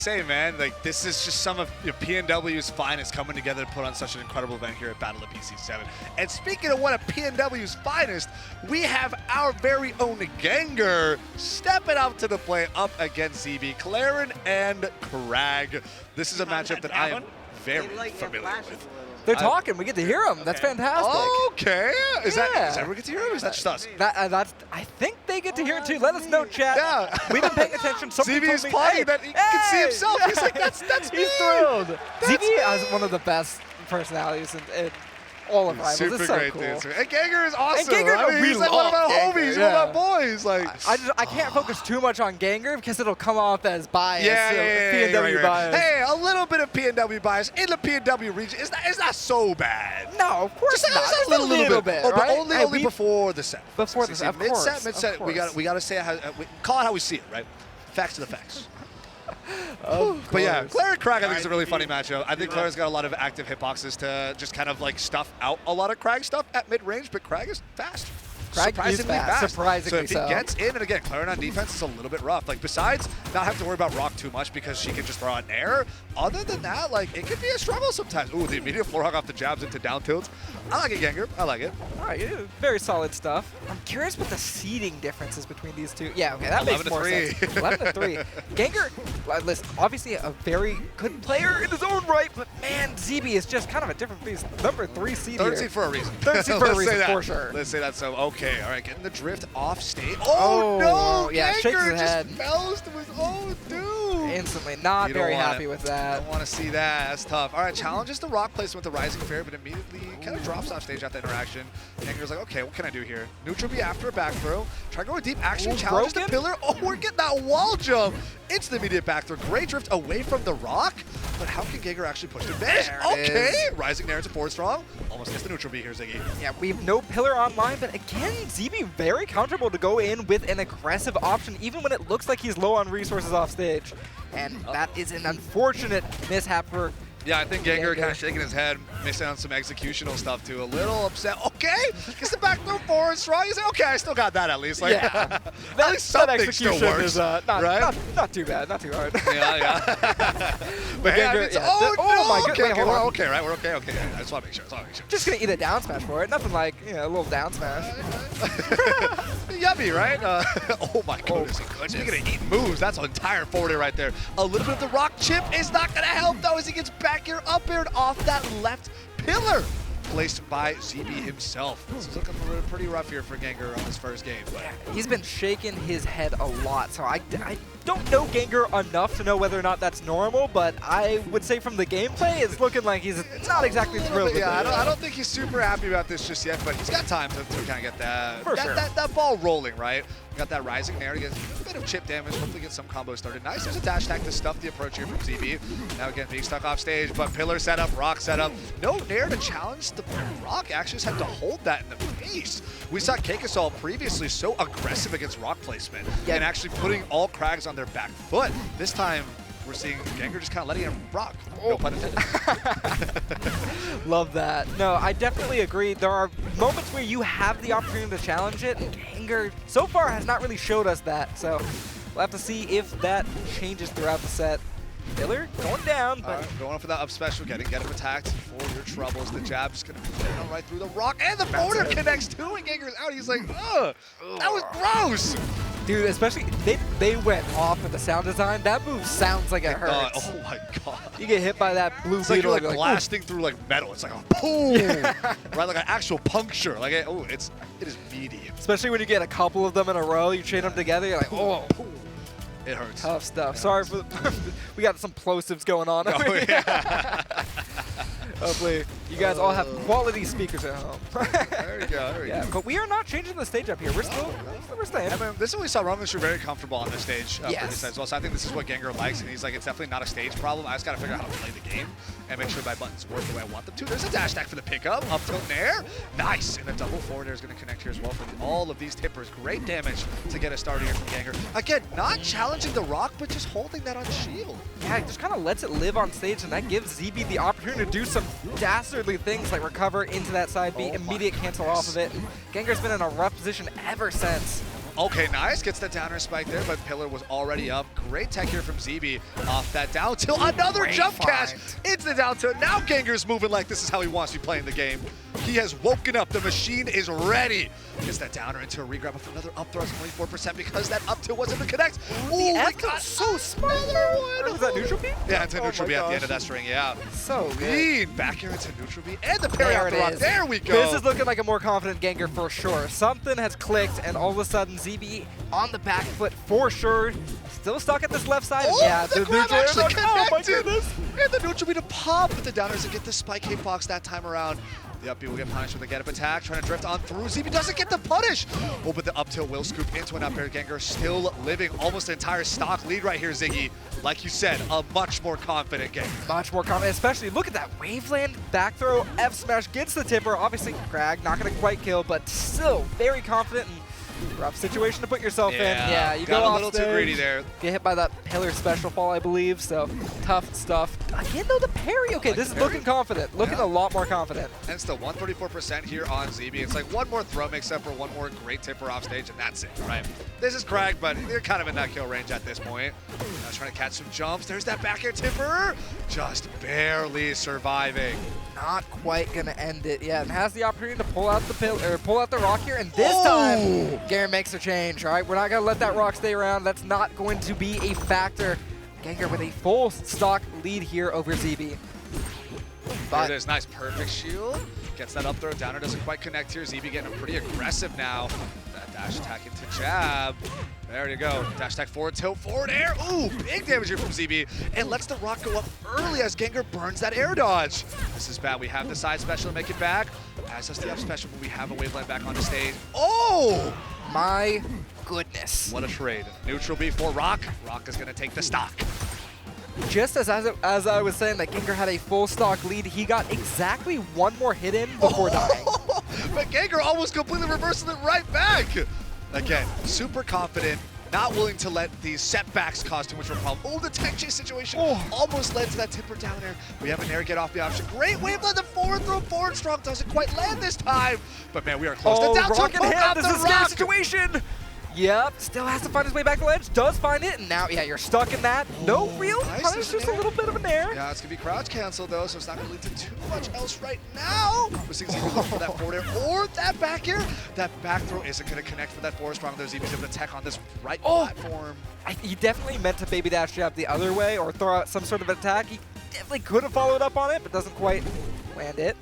Say, man, like this is just some of PNW's finest coming together to put on such an incredible event here at Battle of BC7. And speaking of one of PNW's finest, we have our very own Gengur stepping up to the plate up against ZeeBee, Clairen and Kragg. This is a matchup that I am very familiar with. They're talking. We get to hear them. Okay. That's fantastic. Okay. Does everyone get to hear them, or is that just us? I think they get to hear it too. Let us know, chat. Yeah. We've been paying attention. ZeeBee is playing that he can see himself. He's like, that's me. He's thrilled. ZeeBee has one of the best personalities in all of Rivals. Super it's so great cool. dancer. And Gengur is awesome. And Gengur, he's like one of our homies, one of our boys. Like, I can't focus too much on Gengur because it'll come off as bias. PNW bias. Hey, a little bit of PNW bias in the PNW region. It's not so bad. No, of course not. Just a little bit. Right? But only before the set. Before the set, mid-set. We got to say call it how we see it, right? Facts to the facts. But yeah, Clairen Kragg I think is a really funny matchup. I think Clairen's got a lot of active hitboxes to just kind of like stuff out a lot of Kragg stuff at mid-range, but Kragg is fast. Surprisingly fast. So if he gets in, and again, Clairen on defense is a little bit rough. Like, besides not having to worry about Rock too much because she can just throw out an air, other than that, like, it can be a struggle sometimes. Ooh, the immediate floor hog off the jabs into down tilts. I like it, Gengur. I like it. All right, very solid stuff. I'm curious what the seeding difference is between these two. Yeah, okay, that makes more sense. 11-3. Gengur, listen, obviously a very good player in his own right, but man, ZeeBee is just kind of a different beast. Number 3 seed here. Third seed for a reason. Third seed for a reason, for sure. Let's say that. So, okay, all right, getting the drift off stage. Oh no! Yeah, shakes Gengur his head. just fells to his own doom. Instantly, not very happy with that. Don't want to see that. That's tough. All right, challenges the rock placement with the rising fair, but immediately kind of drops off stage after the interaction. Gengur's like, okay, what can I do here? Neutral B after a back throw. Try going deep. Actually challenges the pillar. Oh, we're getting that wall jump into the immediate back throw. Great drift away from the rock, but how can Gengur actually push the bench? Okay, rising there to forward strong. Almost gets the neutral B here, Ziggy. Yeah, we have no pillar online, but again, ZeeBee very comfortable to go in with an aggressive option, even when it looks like he's low on resources off stage. And that is an unfortunate mishap for Yeah, I think Gengur kind of shaking his head, missing on some executional stuff too. A little upset. Okay, gets the back throw forward strong. He's like, okay, I still got that at least. Like, yeah, at least something still works. Is, not too bad, not too hard. Yeah. But Gengur, oh my goodness. Okay, we're okay, right? We're okay. Okay, I just want to make sure. Just gonna eat a down smash for it. Nothing like a little down smash. Yummy, right? Oh my goodness. Speaking of eating moves, that's an entire forward air right there. A little bit of the rock chip is not gonna help though as he gets back here up aired off that left pillar. Placed by ZeeBee himself. This is looking pretty rough here for Gengur on his first game. But he's been shaking his head a lot, so I don't know Gengur enough to know whether or not that's normal, but I would say from the gameplay, it's looking like he's not exactly thrilled with it. I don't think he's super happy about this just yet, but he's got time to kind of get that ball rolling, right? Got that rising there to get a bit of chip damage, hopefully get some combos started. Nice, there's a dash attack to stuff the approach here from ZeeBee. Now again, being stuck off stage, but pillar setup, rock setup. No nair to challenge the rock, actually just had to hold that in the face. We saw Kakasol previously so aggressive against rock placement and actually putting all Kraggs on their back foot. This time, we're seeing Gengur just kind of letting him rock. No pun intended. Love that. No, I definitely agree. There are moments where you have the opportunity to challenge it, and Gengur so far has not really showed us that. So we'll have to see if that changes throughout the set. Pillar going down, but going for that up special, get him attacked for your troubles. The jab's gonna go right through the rock, and the border connects too, and Gengur's out. He's like, ugh, that was gross. Dude, especially, they went off with the sound design. That move sounds like it hurts. Oh my god. You get hit by that blue beetle. Like you're like blasting through like metal. It's like a boom. Right, like an actual puncture. Like, it is meaty. Especially when you get a couple of them in a row, you chain them together, you're like, oh. It hurts. Tough stuff. Sorry for we got some plosives going on. Oh, yeah. Hopefully you guys all have quality speakers at home. There you go. Yeah, but we are not changing the stage up here. We're staying. I mean, this is what we saw Roman very comfortable on this stage for this set as well. So I think this is what Gengur likes, and he's like, it's definitely not a stage problem. I just got to figure out how to play the game and make sure my buttons work the way I want them to. There's a dash attack for the pickup. Up tilt nair. Nice. And the double forward air is going to connect here as well for all of these tippers. Great damage to get us started here from Gengur. Again, not challenging the rock, but just holding that on shield. Yeah, it just kind of lets it live on stage, and that gives ZeeBee the opportunity to do some dastardly things like recover into that side B, immediate cancel off of it. Gengur's been in a rough position ever since. Okay, nice. Gets the downer spike there, but Pillar was already up. Great tech here from ZeeBee off that down tilt. Another Great jump find. catch into the down tilt. Now Gengur's moving like this is how he wants to be playing the game. He has woken up. The machine is ready. Gets that downer into a regrab with another up throw. 24% because that up tilt wasn't to connect. Oh, my God. So smart. Was that neutral beam? Yeah, into neutral beam at the end of that string, yeah. So clean. Back here into neutral beam. And the parry off the rock. There we go. This is looking like a more confident Gengur for sure. Something has clicked, and all of a sudden, ZeeBee on the back foot for sure. Still stuck at this left side. Oh, yeah, the grab actually connected. Oh, my goodness. And the neutral beam to pop with the downers and get the spike hitbox that time around. The up B will get punished with a get-up attack, trying to drift on through. ZeeBee doesn't get the punish. Oh, but the up tilt will scoop into an up air. Gengur still living almost an entire stock lead right here, Ziggy. Like you said, a much more confident game. Much more confident, especially look at that waveland back throw. F smash gets the tipper. Obviously, Kragg not going to quite kill, but still very confident. And rough situation to put yourself in. Yeah, you got go a little too greedy there. Get hit by that pillar special fall, I believe. So tough stuff. Again, though, the parry. Okay, this is looking confident. Looking a lot more confident. And still 134% here on ZeeBee. It's like one more throw mix up for one more great tipper off stage, and that's it, right? This is Kragg, but they're kind of in that kill range at this point. Now trying to catch some jumps. There's that back air tipper. Just barely surviving. Not quite gonna end it yet, and has the opportunity to pull out the pull out the rock here, and this time Gengur makes a change. All right, we're not gonna let that rock stay around. That's not going to be a factor. Gengur with a full stock lead here over ZeeBee. There it is, nice, perfect shield. Gets that up throw, downer doesn't quite connect here. ZeeBee getting pretty aggressive now. That dash attack into jab. There you go. Dash attack forward tilt, forward air. Ooh, big damage here from ZeeBee. And lets the rock go up early as Gengur burns that air dodge. This is bad. We have the side special to make it back. As does the up special, but we have a waveland back on the stage. Oh! My goodness. What a trade. Neutral B for Rock. Rock is going to take the stock. Just as I was saying that Gengur had a full stock lead, he got exactly one more hit in before dying. But Gengur almost completely reversed it right back. Again, super confident, not willing to let these setbacks cause too much of a problem. Oh, the tech chase situation almost led to that tipper down there. We have an air get off the option. Great waveland, the forward throw, forward strong doesn't quite land this time. But man, we are close. The down tilt poke out the rock. This is a scary situation. Yep, still has to find his way back to the ledge, does find it, and now, yeah, you're stuck in that. No real punish, just a little bit of an air. Yeah, it's going to be crouch cancel, though, so it's not going to lead to too much else right now. We're seeing ZeeBee go for that forward air or that back air. That back throw isn't going to connect for that forward strong. There's ZeeBee's able to tech on this right platform. He definitely meant to baby dash jab the other way or throw out some sort of attack. He definitely could have followed up on it, but doesn't quite land it.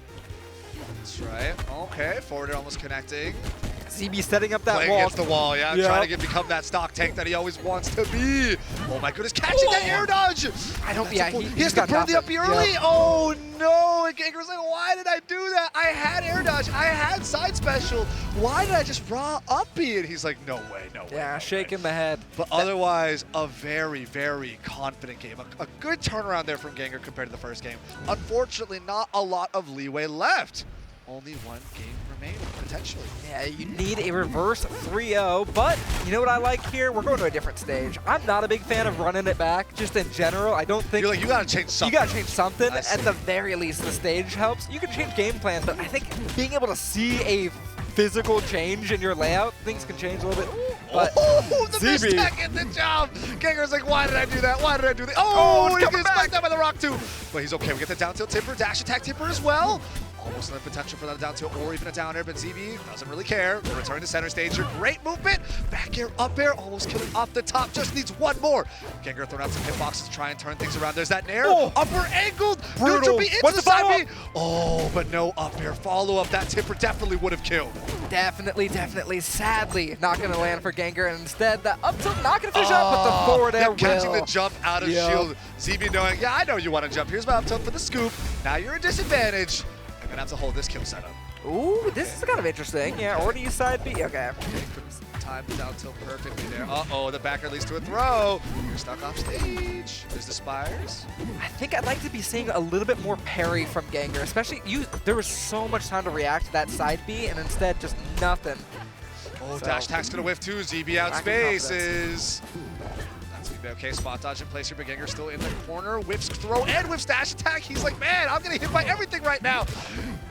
That's right. Okay, forward air almost connecting. ZeeBee setting up that Playing wall. against the wall, yeah. Trying to become that stock tank that he always wants to be. Oh my goodness, catching that air dodge. I don't, yeah, he has to burn the up B early. Oh no, and Gengur's like, why did I do that? I had air dodge, I had side special. Why did I just raw up B? And he's like, no way, no way. Yeah, no shaking way. the head. But otherwise, a very, very confident game. A good turnaround there from Gengur compared to the first game. Unfortunately, not a lot of leeway left. Only one game remaining, potentially. Yeah, you need a reverse 3-0, but you know what I like here? We're going to a different stage. I'm not a big fan of running it back, just in general. I don't think... You're like, you gotta change something. You gotta change something. At the very least, the stage helps. You can change game plans, but I think being able to see a physical change in your layout, things can change a little bit. But the missed tech in the job. Gengur's like, why did I do that? Why did I do that? Oh, he gets spiked out by the rock too. But he's okay. We get the down tilt tipper, dash attack tipper as well. Almost enough potential for that down tilt or even a down air, but ZeeBee doesn't really care. Return to center stage. Great movement. Back air, up air, almost killing off the top. Just needs one more. Gengur throwing out some hitboxes to try and turn things around. There's that nair. Upper angled. Neutral B into the side B. Oh, but no up air follow-up. That tipper definitely would have killed. Definitely. Sadly, not going to land for Gengur. And instead, that up tilt not going to finish up, but the forward air will. Catching the jump out of shield. ZeeBee knowing, yeah, I know you want to jump. Here's my up tilt for the scoop. Now you're at disadvantage. I'm gonna have to hold this kill setup. Ooh, this is kind of interesting. Yeah, or do you side B? Okay. Time down tilt perfectly there. Uh-oh, the backer leads to a throw. You're stuck off stage. There's the spires. I think I'd like to be seeing a little bit more parry from Gengur, especially there was so much time to react to that side B, and instead just nothing. Oh, so, dash attack's gonna whiff too. ZeeBee out spaces. Okay, spot dodge in place here, but Gengur still in the corner. Whips throw and whips dash attack. He's like, man, I'm getting hit by everything right now.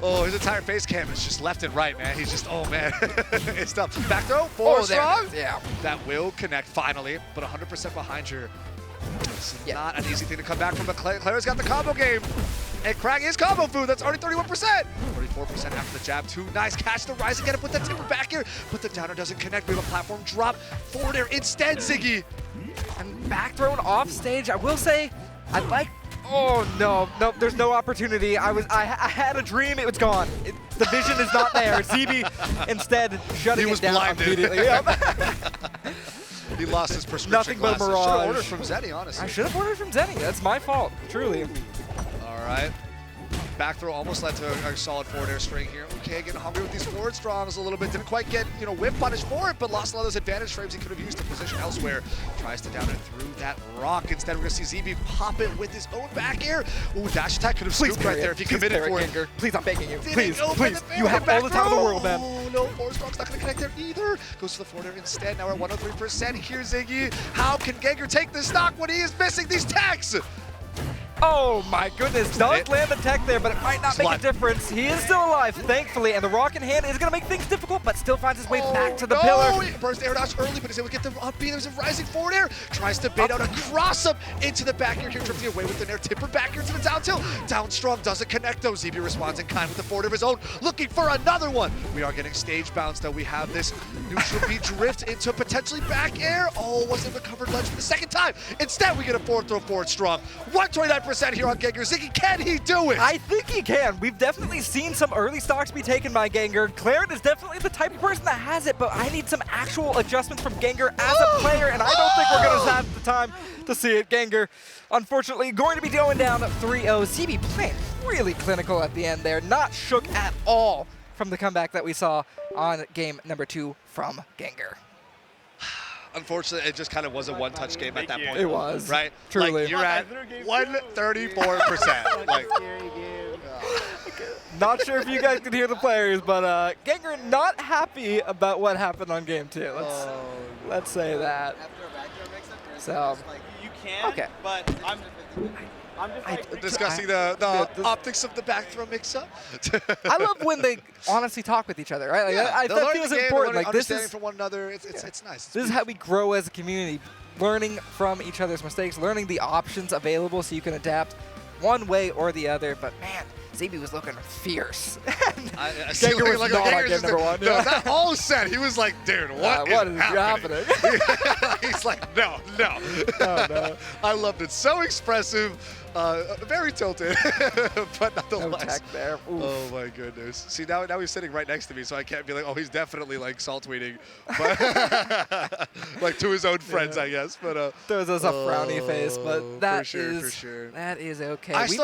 Oh, his entire face cam is just left and right, man. He's just, oh man, it's tough. Back throw, four strong. Yeah. That will connect finally, but 100% behind you. It's not an easy thing to come back from, but Clairen's got the combo game. And Kragg is combo food. That's already 31%. 34% after the jab. Too nice. Catch the rise again with the timber back here, but the downer doesn't connect. We have a platform drop. Forward air instead, ZeeBee. And back thrown off stage. I will say, I like. Oh no, no, there's no opportunity. I had a dream, it was gone. The vision is not there. ZeeBee instead shutting it down blinded. immediately. Yep. He lost his prescription Nothing but glasses. mirage. Should have ordered from Zenny, honestly. I should have ordered from Zenny. That's my fault, truly. All right. Back throw almost led to a solid forward air string here. Okay, getting hungry with these forward strongs a little bit. Didn't quite get, whip punish for it, but lost a lot of those advantage frames he could have used to position elsewhere. Tries to down it through that rock. Instead, we're going to see ZeeBee pop it with his own back air. Ooh, dash attack could have scooped right there if he committed for it. Gengur. Please, I'm begging you. Please. You have all the time in the world, man. Oh, no, forward strong's not going to connect there either. Goes to the forward air instead. Now we're at 103% here, ZeeBee. How can Gengur take the stock when he is missing these techs? Oh my goodness, does land the tech there, but it might not make a difference. He is still alive, thankfully, and the rock in hand is going to make things difficult, but still finds his way back to the pillar. Burst air dodge early, but he's able to get the up B. There's a rising forward air. Tries to bait out a cross up into the back air here, drifting away with an air tipper back here to the down tilt. Down strong, doesn't connect though. ZeeBee responds in kind with the forward of his own, looking for another one. We are getting stage bounce though. We have this neutral B drift into potentially back air. Oh, wasn't recovered ledge for the second time. Instead, we get a forward throw forward strong. 129% here on Gengur. ZeeBee, can he do it? I think he can. We've definitely seen some early stocks be taken by Gengur. Clairen is definitely the type of person that has it, but I need some actual adjustments from Gengur as a player, and I don't think we're going to have the time to see it. Gengur, unfortunately, going to be going down 3-0. ZeeBee playing really clinical at the end there, not shook at all from the comeback that we saw on game number 2 from Gengur. Unfortunately, it just kind of was a one-touch game at that point. It was. Right? Truly. Like, you're at 134%. Like, not sure if you guys can hear the players, but Gengur not happy about what happened on game 2. Let's say that. So, you can, okay. But I'm just discussing the optics of the back throw mix-up. I love when they honestly talk with each other, right? Like, Yeah, that feels important. Like, this is from one another. It's nice. This is how we grow as a community, learning from each other's mistakes, learning the options available so you can adapt one way or the other. But man, ZeeBee was looking fierce. Gengur was not on game number 1. No, that whole set, he was like, dude, what is happening? He's like, no. Oh, no. I loved it. So expressive, very tilted, but nonetheless. No tech there. Oof. Oh my goodness. See, now he's sitting right next to me, so I can't be like, oh, he's definitely like salt tweeting, but like to his own friends, I guess. But throws us a frowny face, but that for sure. is okay.